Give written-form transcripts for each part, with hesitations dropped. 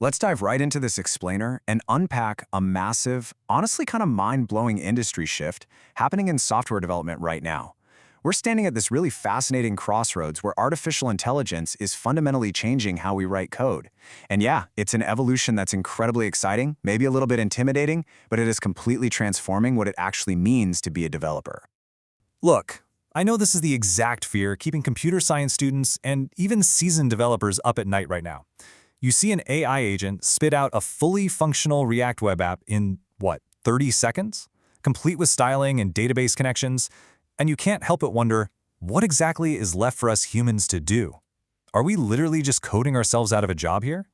Let's dive right into this explainer and unpack a massive, honestly kind of mind-blowing industry shift happening in software development right now. We're standing at this really fascinating crossroads where artificial intelligence is fundamentally changing how we write code. And yeah, it's an evolution that's incredibly exciting, maybe a little bit intimidating, but it is completely transforming what it actually means to be a developer. Look, I know this is the exact fear keeping computer science students and even seasoned developers up at night right now. You see an AI agent spit out a fully functional React web app in, 30 seconds? Complete with styling and database connections, and you can't help but wonder, what exactly is left for us humans to do? Are we literally just coding ourselves out of a job here?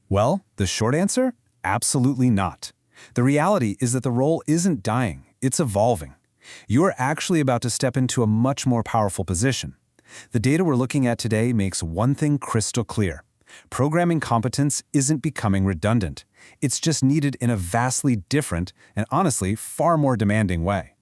Well, the short answer? Absolutely not. The reality is that the role isn't dying, it's evolving. You are actually about to step into a much more powerful position. The data we're looking at today makes one thing crystal clear. Programming competence isn't becoming redundant. It's just needed in a vastly different and honestly far more demanding way.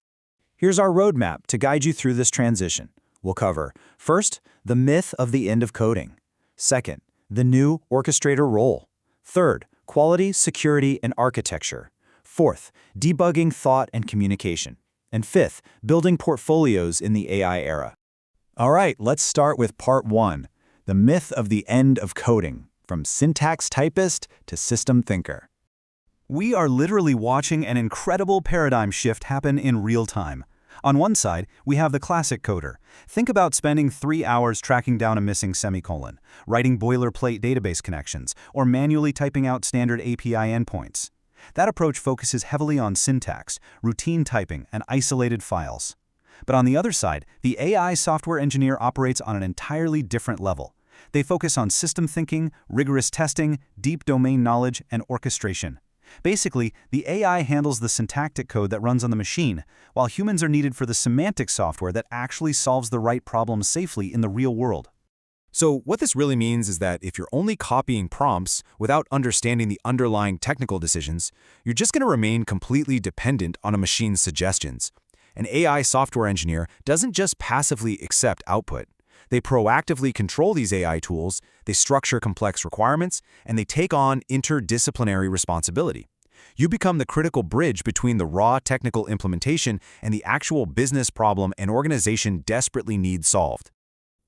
Here's our roadmap to guide you through this transition. We'll cover, first, the myth of the end of coding. Second, the new orchestrator role. Third, quality, security, and architecture. Fourth, debugging thought and communication. And fifth, building portfolios in the AI era. All right, let's start with part one. The myth of the end of coding, from syntax typist to system thinker. We are literally watching an incredible paradigm shift happen in real time. On one side, we have the classic coder. Think about spending 3 hours tracking down a missing semicolon, writing boilerplate database connections, or manually typing out standard API endpoints. That approach focuses heavily on syntax, routine typing, and isolated files. But on the other side, the AI software engineer operates on an entirely different level. They focus on system thinking, rigorous testing, deep domain knowledge, and orchestration. Basically, the AI handles the syntactic code that runs on the machine, while humans are needed for the semantic software that actually solves the right problems safely in the real world. So what this really means is that if you're only copying prompts without understanding the underlying technical decisions, you're just going to remain completely dependent on a machine's suggestions. An AI software engineer doesn't just passively accept output. They proactively control these AI tools, they structure complex requirements, and they take on interdisciplinary responsibility. You become the critical bridge between the raw technical implementation and the actual business problem an organization desperately needs solved.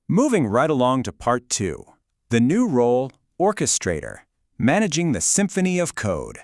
Moving right along to part two, the new role, orchestrator, managing the symphony of code.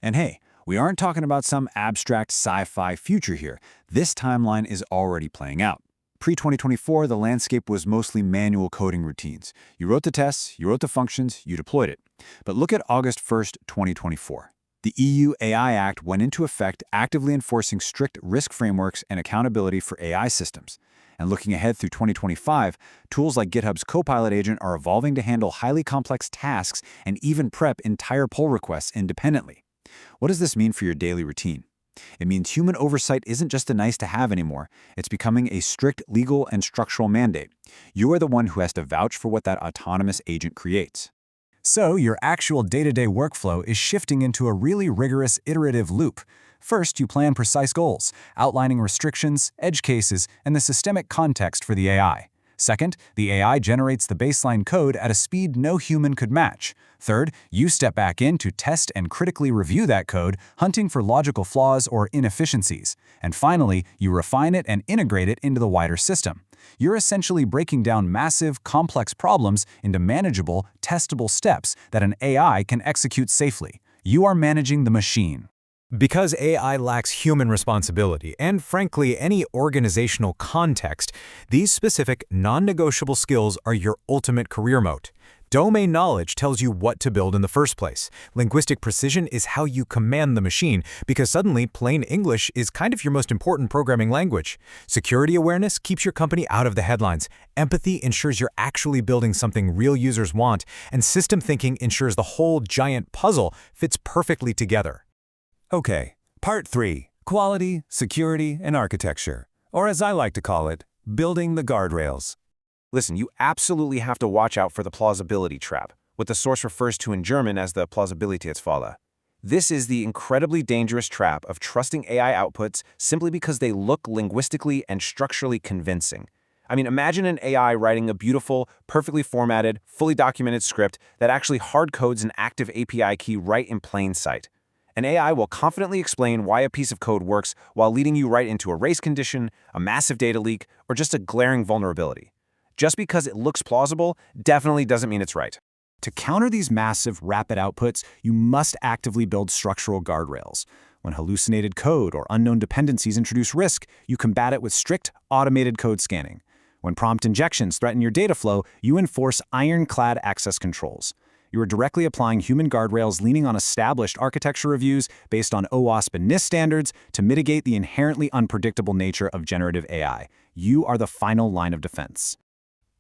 And hey, we aren't talking about some abstract sci-fi future here. This timeline is already playing out. Pre-2024, the landscape was mostly manual coding routines. You wrote the tests, you wrote the functions, you deployed it. But look at August 1st, 2024. The EU AI Act went into effect, actively enforcing strict risk frameworks and accountability for AI systems. And looking ahead through 2025, tools like GitHub's Copilot agent are evolving to handle highly complex tasks and even prep entire pull requests independently. What does this mean for your daily routine? It means human oversight isn't just a nice-to-have anymore. It's becoming a strict legal and structural mandate. You are the one who has to vouch for what that autonomous agent creates. So your actual day-to-day workflow is shifting into a really rigorous iterative loop. First, you plan precise goals, outlining restrictions, edge cases, and the systemic context for the AI. Second, the AI generates the baseline code at a speed no human could match. Third, you step back in to test and critically review that code, hunting for logical flaws or inefficiencies. And finally, you refine it and integrate it into the wider system. You're essentially breaking down massive, complex problems into manageable, testable steps that an AI can execute safely. You are managing the machine. Because AI lacks human responsibility and, frankly, any organizational context, these specific, non-negotiable skills are your ultimate career moat. Domain knowledge tells you what to build in the first place. Linguistic precision is how you command the machine, because suddenly plain English is kind of your most important programming language. Security awareness keeps your company out of the headlines. Empathy ensures you're actually building something real users want. And system thinking ensures the whole giant puzzle fits perfectly together. Okay, part three, quality, security, and architecture. Or as I like to call it, building the guardrails. Listen, you absolutely have to watch out for the plausibility trap, what the source refers to in German as the Plausibilitätsfalle. This is the incredibly dangerous trap of trusting AI outputs simply because they look linguistically and structurally convincing. I mean, imagine an AI writing a beautiful, perfectly formatted, fully documented script that actually hard codes an active API key right in plain sight. An AI will confidently explain why a piece of code works while leading you right into a race condition, a massive data leak, or just a glaring vulnerability. Just because it looks plausible definitely doesn't mean it's right. To counter these massive, rapid outputs, you must actively build structural guardrails. When hallucinated code or unknown dependencies introduce risk, you combat it with strict, automated code scanning. When prompt injections threaten your data flow, you enforce ironclad access controls. You are directly applying human guardrails leaning on established architecture reviews based on OWASP and NIST standards to mitigate the inherently unpredictable nature of generative AI. You are the final line of defense.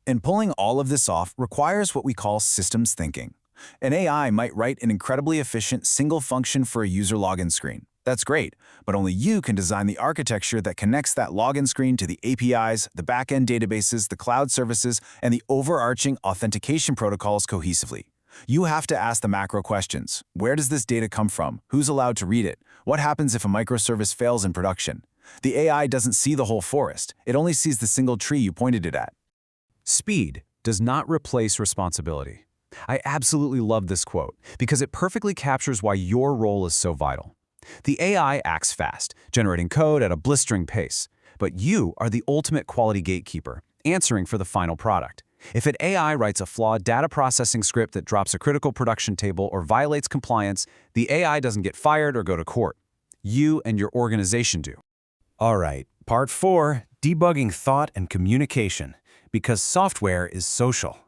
And pulling all of this off requires what we call systems thinking. An AI might write an incredibly efficient single function for a user login screen. That's great, but only you can design the architecture that connects that login screen to the APIs, the backend databases, the cloud services, and the overarching authentication protocols cohesively. You have to ask the macro questions. Where does this data come from? Who's allowed to read it? What happens if a microservice fails in production? The AI doesn't see the whole forest. It only sees the single tree you pointed it at. Speed does not replace responsibility. I absolutely love this quote because it perfectly captures why your role is so vital. The AI acts fast, generating code at a blistering pace, but you are the ultimate quality gatekeeper, answering for the final product. If an AI writes a flawed data processing script that drops a critical production table or violates compliance, the AI doesn't get fired or go to court. You and your organization do. All right, part 4, debugging thought and communication, because software is social.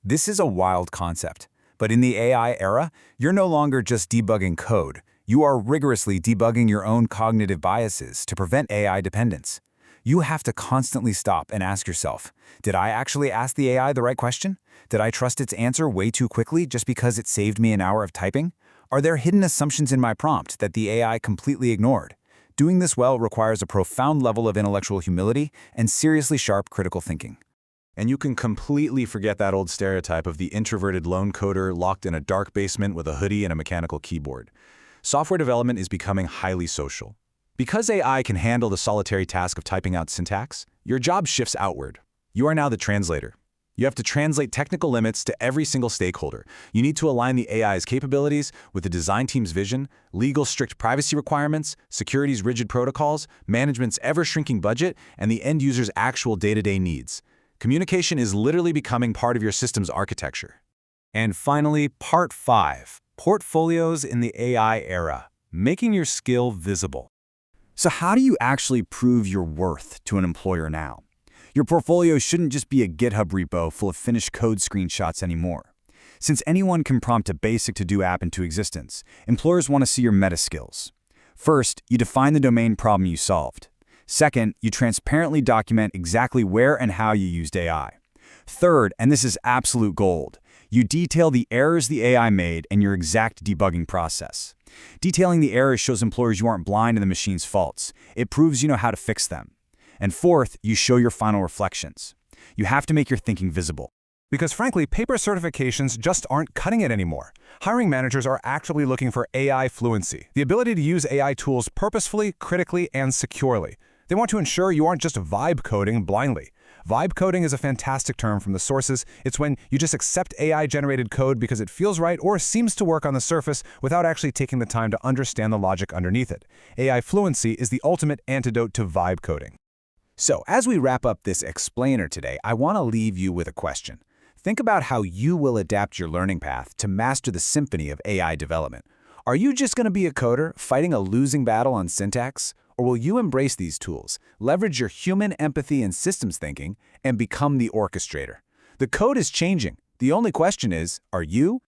This is a wild concept, but in the AI era, you're no longer just debugging code. You are rigorously debugging your own cognitive biases to prevent AI dependence. You have to constantly stop and ask yourself, did I actually ask the AI the right question? Did I trust its answer way too quickly just because it saved me an hour of typing? Are there hidden assumptions in my prompt that the AI completely ignored? Doing this well requires a profound level of intellectual humility and seriously sharp critical thinking. And you can completely forget that old stereotype of the introverted lone coder locked in a dark basement with a hoodie and a mechanical keyboard. Software development is becoming highly social. Because AI can handle the solitary task of typing out syntax, your job shifts outward. You are now the translator. You have to translate technical limits to every single stakeholder. You need to align the AI's capabilities with the design team's vision, legal strict privacy requirements, security's rigid protocols, management's ever-shrinking budget, and the end user's actual day-to-day needs. Communication is literally becoming part of your system's architecture. And finally, part 5, portfolios in the AI era, making your skill visible. So how do you actually prove your worth to an employer now? Your portfolio shouldn't just be a GitHub repo full of finished code screenshots anymore. Since anyone can prompt a basic to-do app into existence, employers want to see your meta skills. First, you define the domain problem you solved. Second, you transparently document exactly where and how you used AI. Third, and this is absolute gold, you detail the errors the AI made and your exact debugging process. Detailing the errors shows employers you aren't blind to the machine's faults. It proves you know how to fix them. And fourth, you show your final reflections. You have to make your thinking visible. Because frankly, paper certifications just aren't cutting it anymore. Hiring managers are actually looking for AI fluency, the ability to use AI tools purposefully, critically, and securely. They want to ensure you aren't just vibe coding blindly. Vibe coding is a fantastic term from the sources. It's when you just accept AI-generated code because it feels right or seems to work on the surface without actually taking the time to understand the logic underneath it. AI fluency is the ultimate antidote to vibe coding. So, as we wrap up this explainer today, I want to leave you with a question. Think about how you will adapt your learning path to master the symphony of AI development. Are you just going to be a coder fighting a losing battle on syntax? Or will you embrace these tools, leverage your human empathy and systems thinking, and become the orchestrator? The code is changing. The only question is, are you?